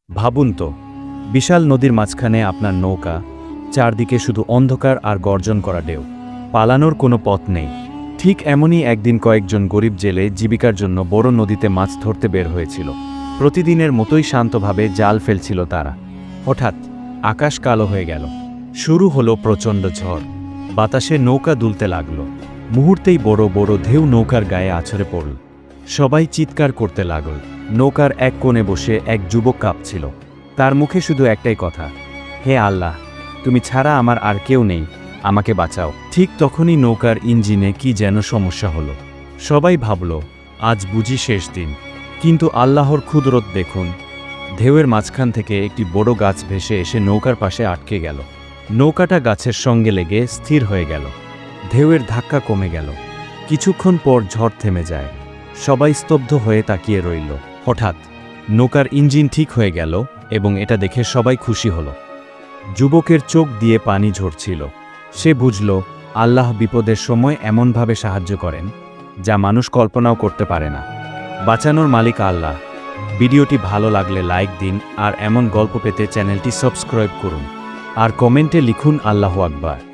ভাবুন তো, বিশাল নদীর মাঝখানে আপনার নৌকা, চারদিকে শুধু অন্ধকার আর গর্জন করা ঢেউ, পালানোর কোনো পথ নেই। ঠিক এমনই একদিন কয়েকজন গরিব জেলে জীবিকার জন্য বড় নদীতে মাছ ধরতে বের হয়েছিল। প্রতিদিনের মতোই শান্তভাবে জাল ফেলছিল তারা। হঠাৎ আকাশ কালো হয়ে গেল। শুরু হলো প্রচণ্ড ঝড়। বাতাসে নৌকা দুলতে লাগল। মুহূর্তেই বড় বড় ঢেউ নৌকার গায়ে আছড়ে পড়ল। সবাই চিৎকার করতে লাগল। নৌকার এক কোণে বসে এক যুবক কাঁপছিল। তার মুখে শুধু একটাই কথা, হে আল্লাহ, তুমি ছাড়া আমার আর কেউ নেই, আমাকে বাঁচাও। ঠিক তখনই নৌকার ইঞ্জিনে কি যেন সমস্যা হলো। সবাই ভাবল, আজ বুঝি শেষ দিন। কিন্তু আল্লাহর কুদরত দেখুন, ঢেউয়ের মাঝখান থেকে একটি বড় গাছ ভেসে এসে নৌকার পাশে আটকে গেল। নৌকাটা গাছের সঙ্গে লেগে স্থির হয়ে গেল। ঢেউয়ের ধাক্কা কমে গেল। কিছুক্ষণ পর ঝড় থেমে যায়। সবাই স্তব্ধ হয়ে তাকিয়ে রইল। হঠাৎ নৌকার ইঞ্জিন ঠিক হয়ে গেল এবং এটা দেখে সবাই খুশি হল। যুবকের চোখ দিয়ে পানি ঝরছিল। সে বুঝল, আল্লাহ বিপদের সময় এমনভাবে সাহায্য করেন যা মানুষ কল্পনাও করতে পারে না। বাঁচানোর মালিক আল্লাহ। ভিডিওটি ভালো লাগলে লাইক দিন, আর এমন গল্প পেতে চ্যানেলটি সাবস্ক্রাইব করুন, আর কমেন্টে লিখুন আল্লাহু আকবার।